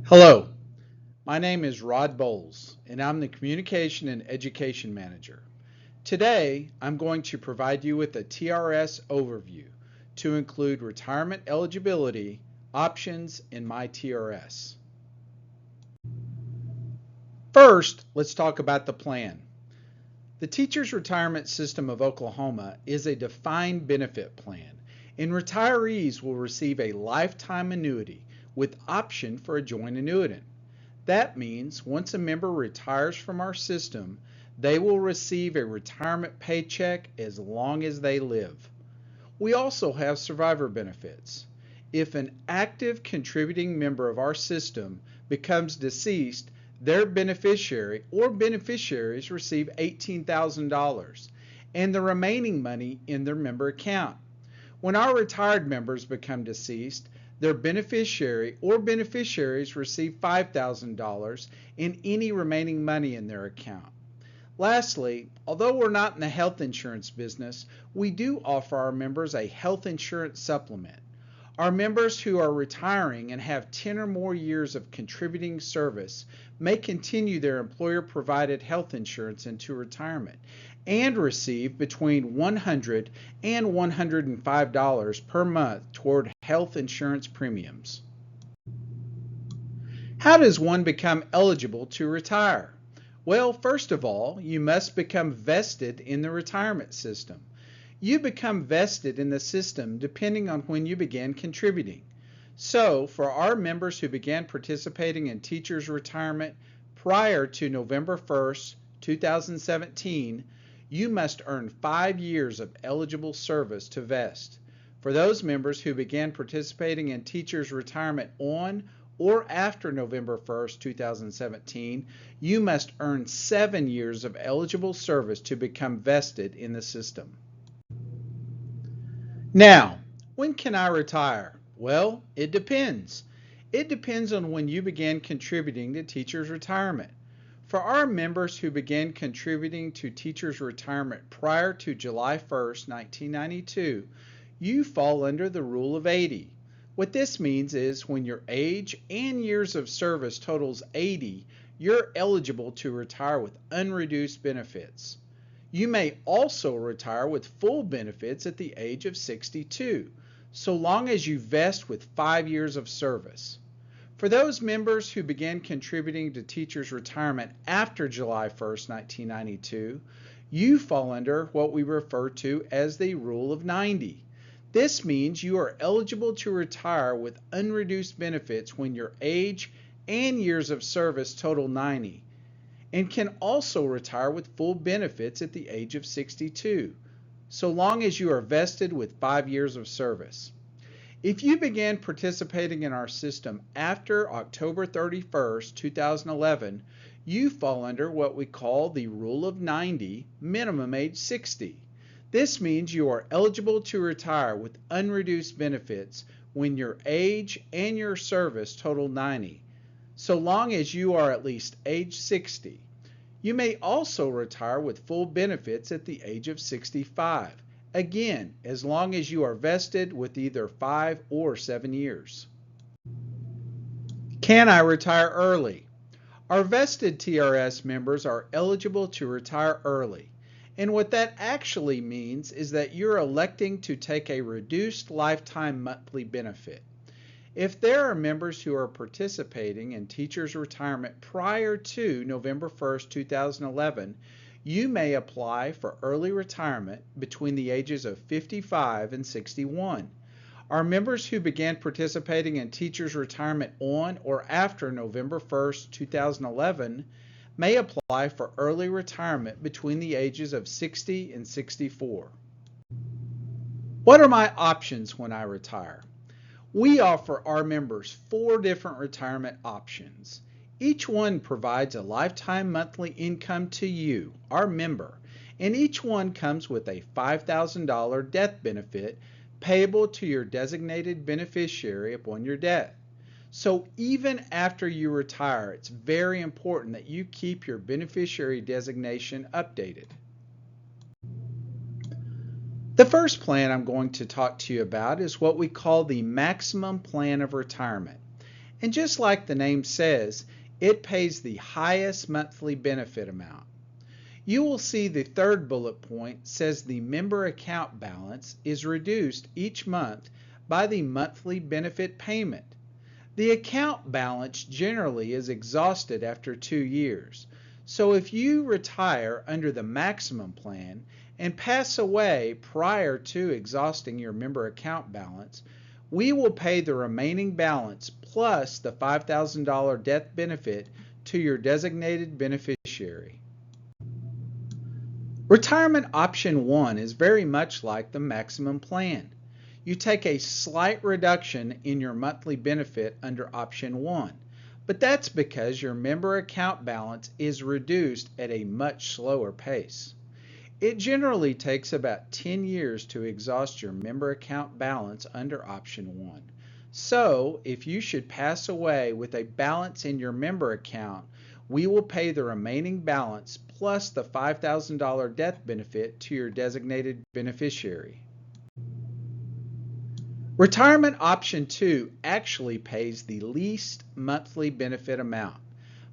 Hello, my name is Rod Boles, and I'm the Communication and Education Manager. Today, I'm going to provide you with a TRS overview to include retirement eligibility, options, and MyTRS. First, let's talk about the plan. The Teachers Retirement System of Oklahoma is a defined benefit plan, and retirees will receive a lifetime annuity with option for a joint annuitant. That means once a member retires from our system, they will receive a retirement paycheck as long as they live. We also have survivor benefits. If an active contributing member of our system becomes deceased, their beneficiary or beneficiaries receive $18,000 and the remaining money in their member account. When our retired members become deceased, their beneficiary or beneficiaries receive $5,000 and any remaining money in their account. Lastly, although we're not in the health insurance business, we do offer our members a health insurance supplement. Our members who are retiring and have 10 or more years of contributing service may continue their employer-provided health insurance into retirement and receive between $100 and $105 per month toward health insurance premiums. How does one become eligible to retire? Well, first of all, you must become vested in the retirement system. You become vested in the system depending on when you began contributing. So, for our members who began participating in teachers' retirement prior to November 1st, 2017, you must earn 5 years of eligible service to vest. For those members who began participating in teachers' retirement on or after November 1st, 2017, you must earn 7 years of eligible service to become vested in the system. Now, when can I retire? Well, it depends. It depends on when you began contributing to teachers' retirement. For our members who began contributing to teachers' retirement prior to July 1st, 1992, you fall under the Rule of 80. What this means is when your age and years of service totals 80, you're eligible to retire with unreduced benefits. You may also retire with full benefits at the age of 62, so long as you vest with 5 years of service. For those members who began contributing to teachers' retirement after July 1st, 1992, you fall under what we refer to as the Rule of 90. This means you are eligible to retire with unreduced benefits when your age and years of service total 90, and can also retire with full benefits at the age of 62, so long as you are vested with 5 years of service. If you began participating in our system after October 31st, 2011, you fall under what we call the Rule of 90, minimum age 60. This means you are eligible to retire with unreduced benefits when your age and your service total 90, so long as you are at least age 60. You may also retire with full benefits at the age of 65. Again, as long as you are vested with either 5 or 7 years. Can I retire early? Our vested TRS members are eligible to retire early. And what that actually means is that you're electing to take a reduced lifetime monthly benefit. If there are members who are participating in teachers' retirement prior to November 1st, 2011, you may apply for early retirement between the ages of 55 and 61. Our members who began participating in teachers' retirement on or after November 1st, 2011 may apply for early retirement between the ages of 60 and 64. What are my options when I retire? We offer our members 4 different retirement options. Each one provides a lifetime monthly income to you, our member, and each one comes with a $5,000 death benefit payable to your designated beneficiary upon your death. So even after you retire, it's very important that you keep your beneficiary designation updated. The first plan I'm going to talk to you about is what we call the maximum plan of retirement. And just like the name says, it pays the highest monthly benefit amount. You will see the third bullet point says the member account balance is reduced each month by the monthly benefit payment. The account balance generally is exhausted after 2 years. So if you retire under the maximum plan and pass away prior to exhausting your member account balance, we will pay the remaining balance plus the $5,000 death benefit to your designated beneficiary. Retirement option 1 is very much like the maximum plan. You take a slight reduction in your monthly benefit under option 1, but that's because your member account balance is reduced at a much slower pace. It generally takes about 10 years to exhaust your member account balance under option 1. So, if you should pass away with a balance in your member account, we will pay the remaining balance plus the $5,000 death benefit to your designated beneficiary. Retirement option 2 actually pays the least monthly benefit amount,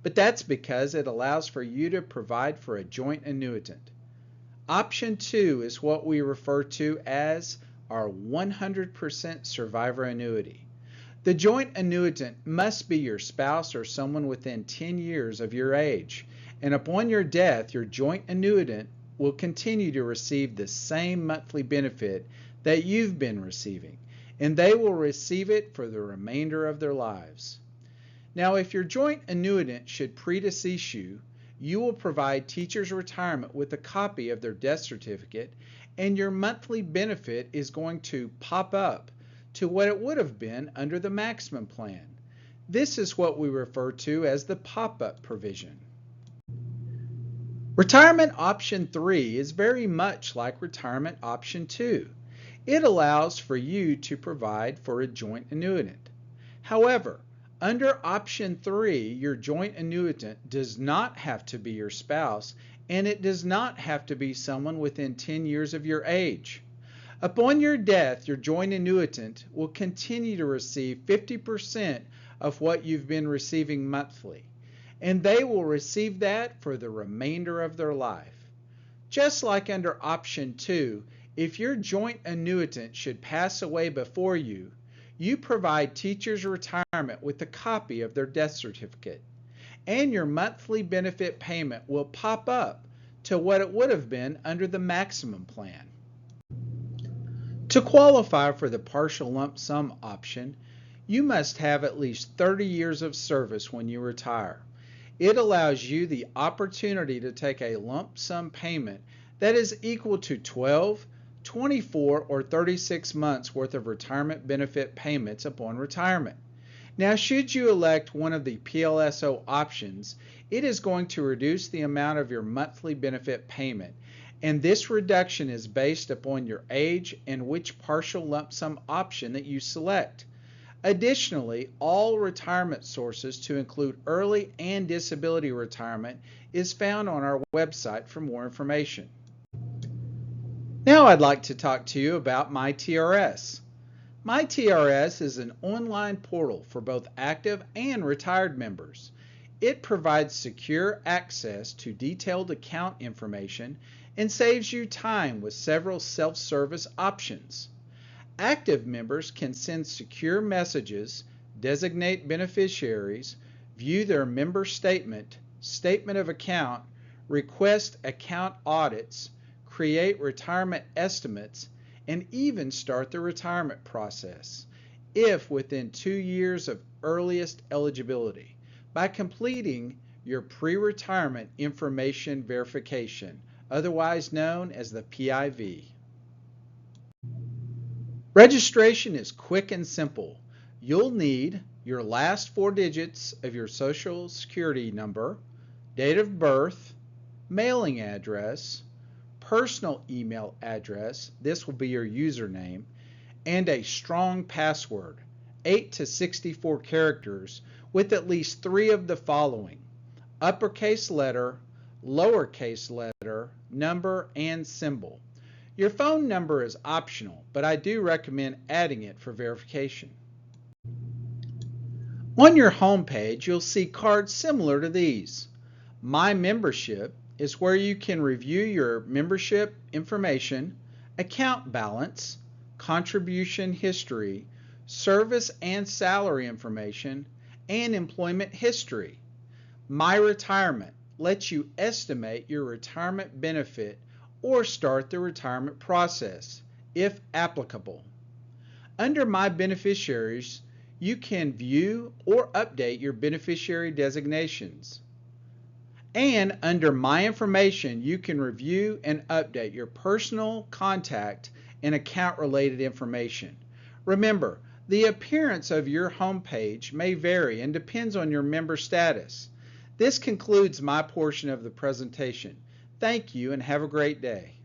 but that's because it allows for you to provide for a joint annuitant. Option 2 is what we refer to as our 100% survivor annuity. The joint annuitant must be your spouse or someone within 10 years of your age, and upon your death, your joint annuitant will continue to receive the same monthly benefit that you've been receiving, and they will receive it for the remainder of their lives. Now, if your joint annuitant should predecease you, you will provide Teachers Retirement with a copy of their death certificate, and your monthly benefit is going to pop up to what it would have been under the maximum plan. This is what we refer to as the pop-up provision. Retirement option 3 is very much like retirement option 2. It allows for you to provide for a joint annuitant. However, under option 3, your joint annuitant does not have to be your spouse, and it does not have to be someone within 10 years of your age. Upon your death, your joint annuitant will continue to receive 50% of what you've been receiving monthly, and they will receive that for the remainder of their life. Just like under option 2, if your joint annuitant should pass away before you, you provide Teachers Retirement with a copy of their death certificate, and your monthly benefit payment will pop up to what it would have been under the maximum plan. To qualify for the partial lump sum option, you must have at least 30 years of service when you retire. It allows you the opportunity to take a lump sum payment that is equal to 12, 24, or 36 months worth of retirement benefit payments upon retirement. Now, should you elect one of the PLSO options, it is going to reduce the amount of your monthly benefit payment, and this reduction is based upon your age and which partial lump sum option that you select. Additionally, all retirement sources to include early and disability retirement is found on our website for more information. Now I'd like to talk to you about MyTRS. MyTRS is an online portal for both active and retired members. It provides secure access to detailed account information and saves you time with several self-service options. Active members can send secure messages, designate beneficiaries, view their member statement, statement of account, request account audits, create retirement estimates, and even start the retirement process, if within 2 years of earliest eligibility, by completing your pre-retirement information verification, otherwise known as the PIV. Registration is quick and simple. You'll need your last 4 digits of your Social Security number, date of birth, mailing address, personal email address, this will be your username, and a strong password, 8 to 64 characters, with at least 3 of the following: uppercase letter, lowercase letter, number, and symbol. Your phone number is optional, but I do recommend adding it for verification. On your home page, you'll see cards similar to these. My Membership is where you can review your membership information, account balance, contribution history, service and salary information, and employment history. My Retirement lets you estimate your retirement benefit or start the retirement process, if applicable. Under My Beneficiaries, you can view or update your beneficiary designations. And under My Information, you can review and update your personal contact and account-related information. Remember, the appearance of your home page may vary and depends on your member status. This concludes my portion of the presentation. Thank you and have a great day.